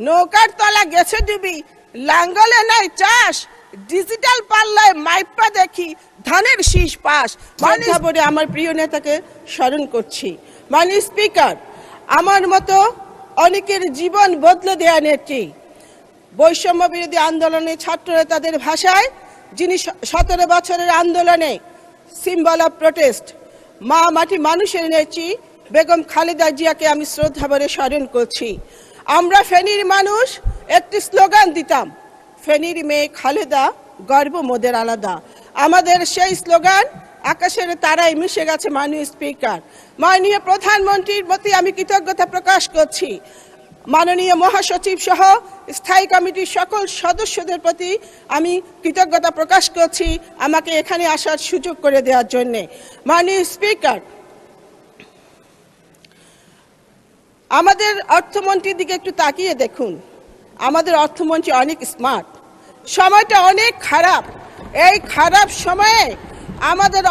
নৌকার তলা গেছে ডুবি, লাঙ্গলে নাই চাষ, ডিজিটাল পাল্লায় মাইপা দেখি ধানের শীষ পাস। বলে আমার প্রিয় নেতাকে স্মরণ করছি। মাননীয় স্পিকার, আমার মতো অনেকের জীবন বদলে দেয়া নেত্রী, বৈষম্য বিরোধী আন্দোলনে ছাত্র নেতাদের ভাষায় যিনি 17 বছরের আন্দোলনে সিম্বল অফ প্রোটেস্ট, মা মাটি মানুষের নেত্রী বেগম খালেদা জিয়াকে আমি শ্রদ্ধা ভরে স্মরণ করছি। আমরা ফেনীর মানুষ একটি স্লোগান দিতাম, ফেনীর মেয়ে খালেদা, গর্ব মোদের আলাদা। আমাদের সেই স্লোগান আকাশের তারায় মিশে গেছে। মাননীয় স্পিকার, মাননীয় প্রধানমন্ত্রীর প্রতি আমি কৃতজ্ঞতা প্রকাশ করছি। মাননীয় মহাসচিব সহ স্থায়ী কমিটির সকল সদস্যদের প্রতি আমি কৃতজ্ঞতা প্রকাশ করছি আমাকে এখানে আসার সুযোগ করে দেওয়ার জন্য। মাননীয় স্পিকার, আমাদের অর্থমন্ত্রীর দিকে একটু তাকিয়ে দেখুন। আমাদের অর্থমন্ত্রী অনেক স্মার্ট, সময়টা অনেক খারাপ। এই খারাপ সময়ে আমাদের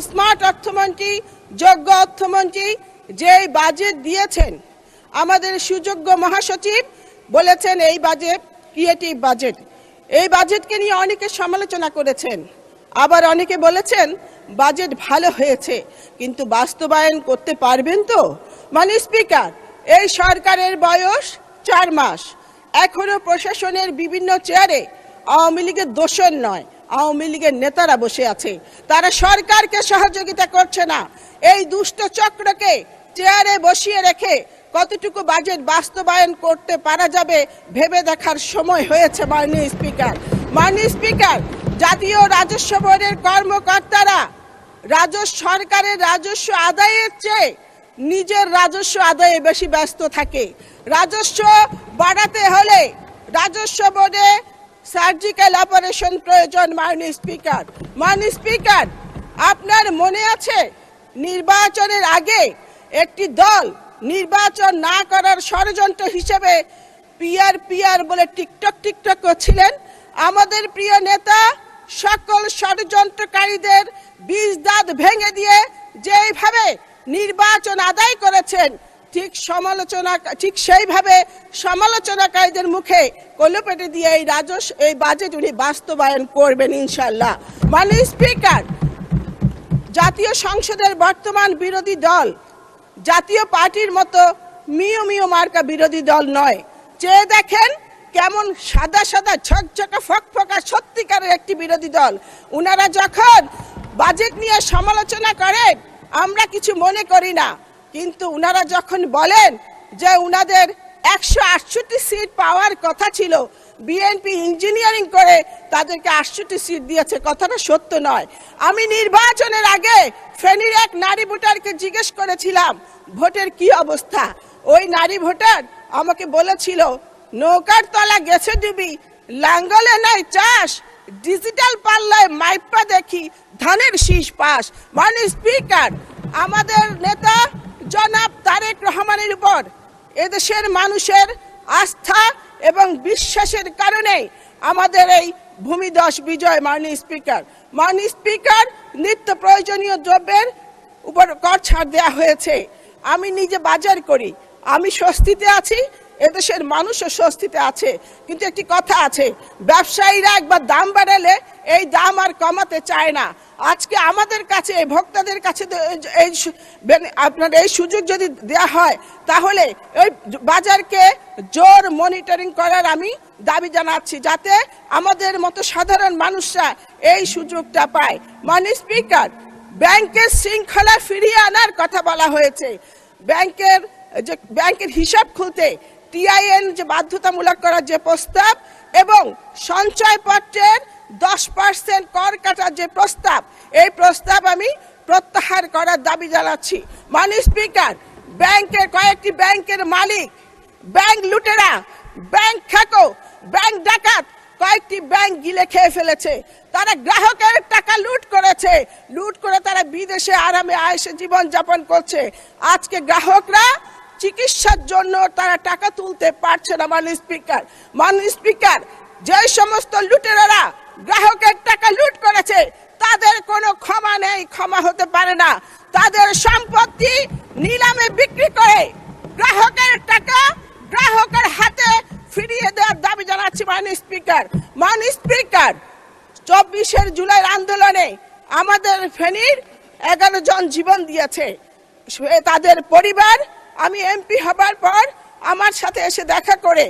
স্মার্ট অর্থমন্ত্রী, যোগ্য অর্থমন্ত্রী যেই বাজেট দিয়েছেন, আমাদের সুযোগ্য মহাসচিব বলেছেন এই বাজেট ক্রিয়েটিভ বাজেট। এই বাজেটকে নিয়ে অনেকে সমালোচনা করেছেন, আবার অনেকে বলেছেন বাজেট ভালো হয়েছে, কিন্তু বাস্তবায়ন করতে পারবেন তো? মাননীয় স্পিকার, এই সরকারের বয়স 4 মাস, এখনো প্রশাসনের বিভিন্ন চেয়ারে আওয়ামী লীগের দোষর নয়, আওয়ামী লীগের নেতারা বসে আছে। তারা সরকারকে সহযোগিতা করছে না। এই দুষ্ট চক্রকে চেয়ারে বসিয়ে রেখে কতটুকু বাজেট বাস্তবায়ন করতে পারা যাবে ভেবে দেখার সময় হয়েছে। মাননীয় স্পিকার, মাননীয় স্পিকার, জাতীয় রাজস্ব বোর্ডের কর্মকর্তারা সরকারের রাজস্ব আদায়ের চেয়ে নিজের রাজস্ব আদায়ে বেশি ব্যস্ত থাকে। রাজস্ব বাড়াতে হলে রাজস্ব বোর্ডে সার্জিক্যাল অপারেশন প্রয়োজন। মাননীয় স্পিকার, মাননীয় স্পিকার, আপনার মনে আছে নির্বাচনের আগে একটি দল নির্বাচন না করার ষড়যন্ত্র হিসেবে পিআর বলে টিকটক করছিলেন? আমাদের প্রিয় নেতা সকল ষড়যন্ত্রকারীদের বীজ দাঁত ভেঙে দিয়ে যেইভাবে নির্বাচন আদায় করেছেন, ঠিক সেইভাবে সমালোচনাকারীদের মুখে কলুপেটে দিয়ে এই বাজেট উনি বাস্তবায়ন করবেন ইনশাল্লাহ। মাননীয় স্পিকার, জাতীয় সংসদের বর্তমান বিরোধী দল জাতীয় পার্টির মতো মিও মার্কা বিরোধী দল নয়। চেয়ে দেখেন কেমন সাদা সাদা ঝকঝকা ফকফকা সত্যিকারের একটি বিরোধী দল। উনারা যখন বাজেট নিয়ে সমালোচনা করেন আমরা কিছু মনে করি না, কিন্তু উনারা যখন বলেন যে উনাদের 168 সিট পাওয়ার কথা ছিল, বিএনপি ইঞ্জিনিয়ারিং করে তাদেরকে 68 সিট দিয়েছে, কথাটা সত্য নয়। আমি নির্বাচনের আগে ফেনীর এক নারী ভোটারকে জিজ্ঞেস করেছিলাম ভোটের কি অবস্থা। ওই নারী ভোটার আমাকে বলেছিল নৌকার তলা গেছে ডুবি, লাঙ্গলে নাই চাষ, ডিজিটাল পাল্লায় মাইপা দেখি ধানের শীষ পাস। মাননীয় স্পিকার, আমাদের নেতা জনাব তারেক রহমানের উপর এদেশের মানুষের আস্থা এবং বিশ্বাসের কারণে আমাদের এই ভূমিধস বিজয়। মাননীয় স্পিকার, নিত্য প্রয়োজনীয় দ্রব্যের উপর কর ছাড় দেওয়া হয়েছে। আমি নিজে বাজার করি, আমি স্বস্তিতে আছি, এদেশের মানুষও স্বস্তিতে আছে। কিন্তু একটি কথা আছে, ব্যবসায়ীরা একবার দাম বাড়ালে এই দাম আর কমাতে চায় না। আজকে আমাদের কাছে ভোক্তাদের কাছে আপনার এই সুযোগ যদি দেয়া হয় তাহলে ওই বাজারকে জোর মনিটরিং করার আমি দাবি জানাচ্ছি, যাতে আমাদের মতো সাধারণ মানুষরা এই সুযোগটা পায়। মাননীয় স্পিকার, ব্যাংকের শৃঙ্খলা ফিরিয়ে আনার কথা বলা হয়েছে। ব্যাংকের হিসাব খুলতে টিআইএন যে বাধ্যতামূলক করার যে প্রস্তাব এবং সঞ্চয়পত্রের 10% কর কাটার যে প্রস্তাব, এই প্রস্তাব আমি প্রত্যাহার করার দাবি জানাচ্ছি। মাননীয় স্পিকার, কয়েকটি ব্যাংকের মালিক, ব্যাংক লুটেরা, ব্যাংক ঠেকো, ব্যাংক ডাকাত কয়েকটি ব্যাংক গিলে খেয়ে ফেলেছে। তারা গ্রাহকের টাকা লুট করেছে, লুট করে তারা বিদেশে আরামে আয়েশে জীবন যাপন করছে। আজকে গ্রাহকরা চিকিৎসার জন্য তারা টাকা তুলতে পারছে না। মাননীয় স্পিকার, যে সমস্ত লুটেরারা গ্রাহকের টাকা লুট করেছে তাদের কোনো ক্ষমা নেই, ক্ষমা হতে পারে না। তাদের সম্পত্তি নিলামে বিক্রি করে গ্রাহকের টাকা গ্রাহকের হাতে মাননীয় স্পিকার 24 জুলাইয়ের আন্দোলনে আমাদের ফেনীর 11 জন জীবন দিয়েছে। তাদের পরিবার আমি এমপি হবার পর আমার সাথে এসে দেখা করে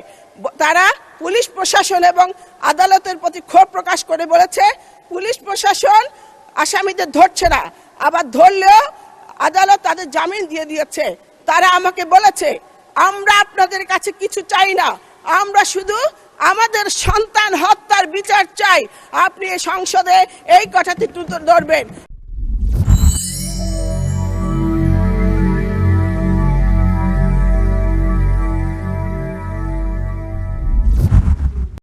তারা পুলিশ প্রশাসন এবং আদালতের প্রতি ক্ষোভ প্রকাশ করে বলেছে পুলিশ প্রশাসন আসামিদের ধরছে না, আবার ধরলেও আদালত তাদের জামিন দিয়ে দিয়েছে। তারা আমাকে বলেছে আমরা আপনাদের কাছে কিছু চাই না, আমরা শুধু আমাদের সন্তান হত্যার বিচার চাই, আপনি এই সংসদে এই কথাটি তুলে ধরবেন।